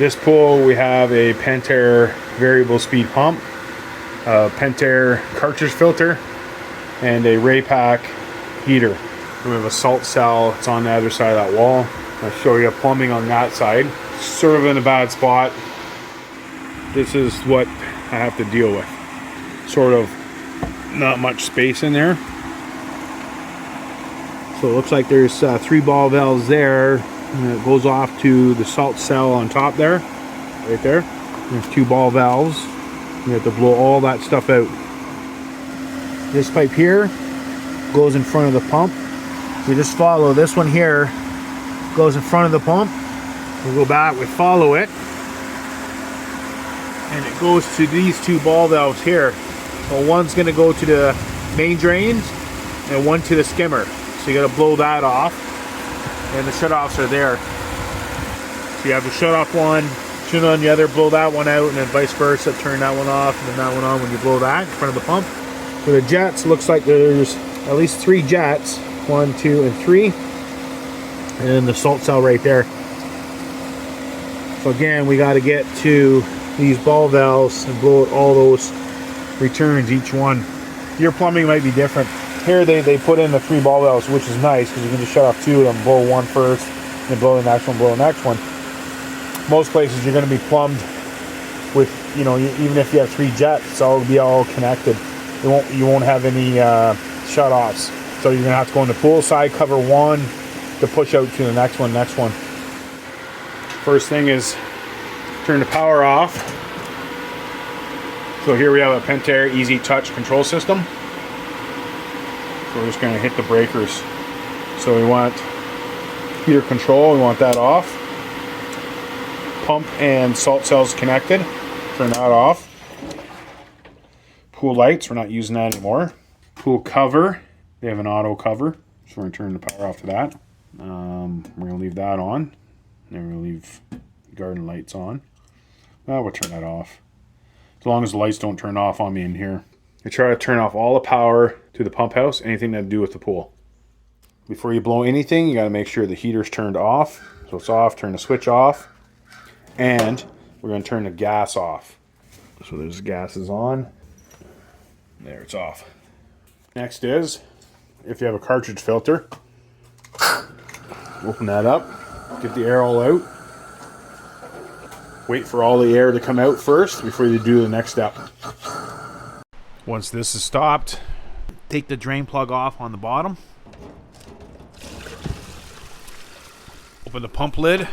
This pool we have a Pentair variable speed pump, a Pentair cartridge filter, and a Raypak heater. We have a salt cell. It's on the other side of that wall. I'll show you plumbing on that side. Sort of in a bad spot. This is what I have to deal with. Sort of not much space in there. So it looks like there's 3 ball valves there, and it goes off to the salt cell on top there, right there. There's 2 ball valves. You have to blow all that stuff out. This pipe here goes in front of the pump. We just follow this one here, goes in front of the pump. We'll go back, we follow it, and it goes to these 2 ball valves here. So one's going to go to the main drains and one to the skimmer. So you got to blow that off, and the shut-offs are there. So you have the shut-off one, tune on the other, blow that one out, and then vice versa, turn that one off and then that one on when you blow that in front of the pump. For the jets, looks like there's at least 3 jets, 1, 2, and 3, and then the salt cell right there. So again, we got to get to these ball valves and blow out all those returns, each one. Your plumbing might be different. Here they put in the 3 ball valves, which is nice because you can just shut off 2 of them, blow one first, then blow the next one, blow the next one. Most places you're going to be plumbed with, you know, even if you have 3 jets, it's all be all connected. You won't have any shut offs. So you're going to have to go in the pool side, cover one to push out to the next one, First thing is turn the power off. So here we have a Pentair Easy Touch control system. So we're just going to hit the breakers. So we want heater control, we want that off. Pump and salt cells connected, turn that off. Pool lights, we're not using that anymore. Pool cover, they have an auto cover, so we're going to turn the power off to that. We're going to leave that on. Then we're going to leave the garden lights on. Well, we'll turn that off. As long as the lights don't turn off on me in here. I try to turn off all the power to the pump house, anything to do with the pool. Before you blow anything, you got to make sure the heater's turned off. So it's off, turn the switch off. And we're going to turn the gas off. So there's the gas is on. There, it's off. Next is, if you have a cartridge filter, open that up, get the air all out. Wait for all the air to come out first before you do the next step. Once this is stopped, take the drain plug off on the bottom. Open the pump lid.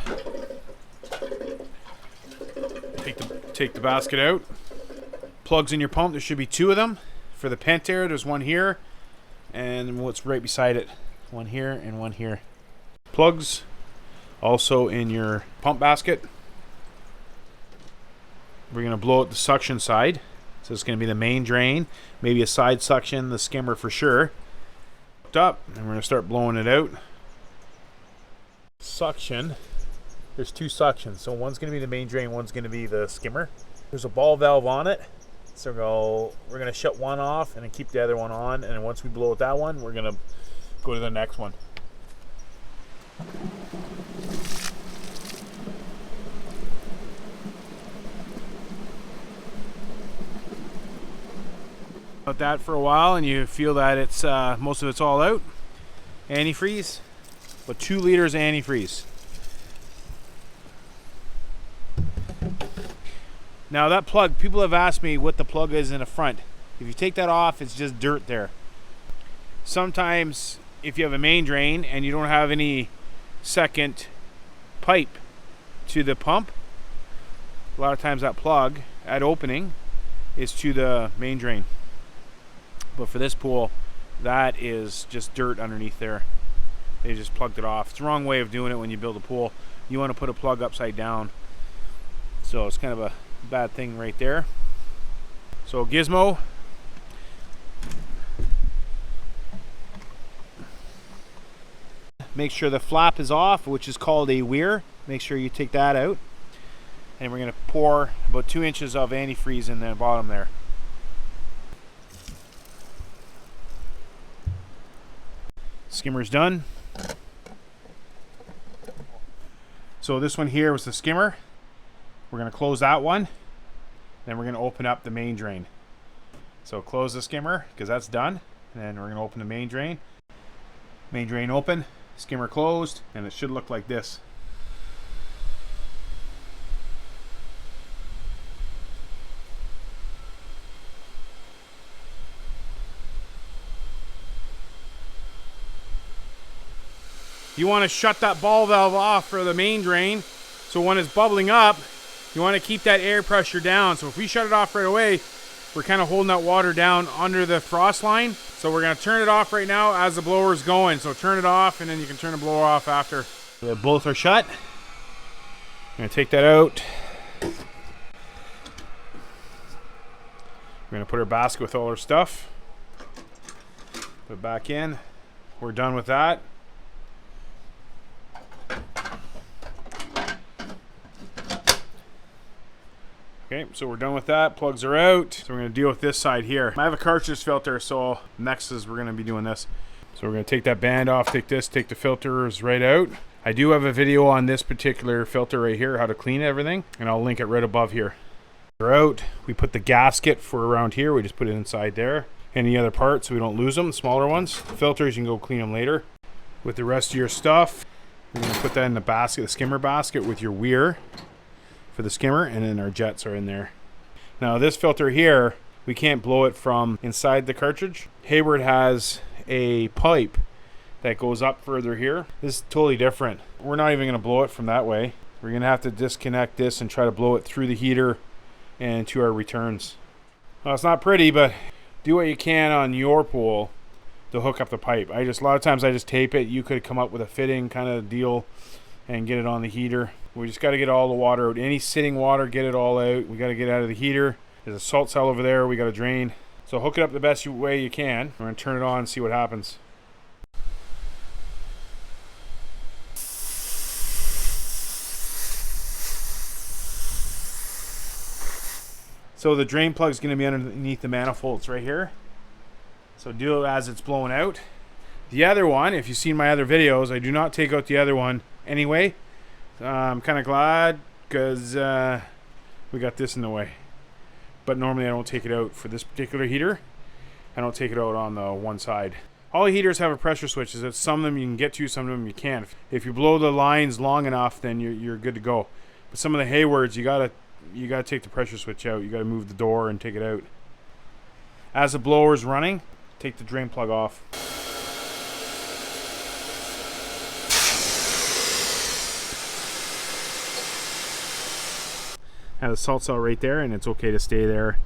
Take the basket out. Plugs in your pump, there should be 2 of them. For the Pentair, there's one here, and what's right beside it. One here and one here. Plugs also in your pump basket. We're going to blow out the suction side. So it's going to be the main drain, maybe a side suction, the skimmer for sure. Hooked up, and we're going to start blowing it out. Suction. There's 2 suctions. So one's going to be the main drain, one's going to be the skimmer. There's a ball valve on it. So we're going to shut one off and then keep the other one on. And then once we blow out that one, we're going to go to the next one. About that for a while, and you feel that it's most of it's all out. Antifreeze, but 2 liters of antifreeze. Now that plug, people have asked me what the plug is in the front. If you take that off, it's just dirt there. Sometimes if you have a main drain and you don't have any second pipe to the pump, a lot of times that plug at opening is to the main drain. But for this pool, that is just dirt underneath there. They just plugged it off. It's the wrong way of doing it when you build a pool. You want to put a plug upside down. So it's kind of a bad thing right there. So Gizzmo. Make sure the flap is off, which is called a weir. Make sure you take that out. And we're going to pour about 2 inches of antifreeze in the bottom there. Skimmer's done. So this one here was the skimmer. We're going to close that one. Then we're going to open up the main drain. So close the skimmer because that's done. And then we're going to open the main drain. Main drain open, skimmer closed, and it should look like this. You want to shut that ball valve off for the main drain, so when it's bubbling up, you want to keep that air pressure down. So if we shut it off right away, we're kind of holding that water down under the frost line. So we're going to turn it off right now as the blower is going. So turn it off, and then you can turn the blower off after. Both are shut. I'm going to take that out. We're going to put our basket with all our stuff. Put it back in. We're done with that. Okay, so we're done with that. Plugs are out. So we're going to deal with this side here. I have a cartridge filter, so next is we're going to be doing this. So we're going to take that band off, take this, take the filters right out. I do have a video on this particular filter right here, how to clean everything, and I'll link it right above here. They're out. We put the gasket for around here. We just put it inside there. Any other parts so we don't lose them, smaller ones. The filters, you can go clean them later. With the rest of your stuff, we're going to put that in the basket, the skimmer basket with your weir for the skimmer, and then our jets are in there. Now this filter here, we can't blow it from inside the cartridge. Hayward has a pipe that goes up further here. This is totally different. We're not even going to blow it from that way. We're going to have to disconnect this and try to blow it through the heater and to our returns. Well, it's not pretty, but do what you can on your pool to hook up the pipe. A lot of times I just tape it. You could come up with a fitting kind of deal and get it on the heater. We just got to get all the water out. Any sitting water, get it all out. We got to get out of the heater. There's a salt cell over there we got to drain. So hook it up the best way you can. We're going to turn it on and see what happens. So the drain plug is going to be underneath the manifolds right here. So do it as it's blowing out. The other one, if you've seen my other videos, I do not take out the other one anyway. I'm kind of glad because we got this in the way. But normally I don't take it out for this particular heater. I don't take it out on the one side. All the heaters have a pressure switch. Is that some of them you can get to, some of them you can't. If you blow the lines long enough, then you're good to go. But some of the Haywards, you gotta take the pressure switch out. You gotta move the door and take it out. As the blower's running, take the drain plug off. Have the salt cell right there, and it's okay to stay there.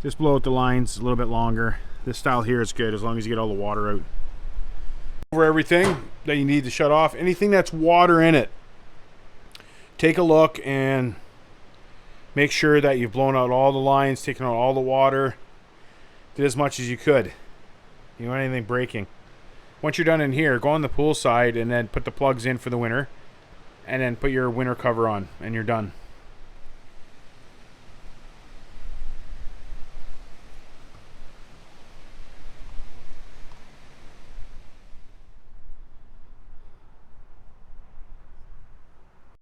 Just blow out the lines a little bit longer. This style here is good as long as you get all the water out. Over everything that you need to shut off, anything that's water in it, take a look and make sure that you've blown out all the lines, taken out all the water, did as much as you could. You don't want anything breaking. Once you're done in here, go on the pool side and then put the plugs in for the winter, and then put your winter cover on, and you're done.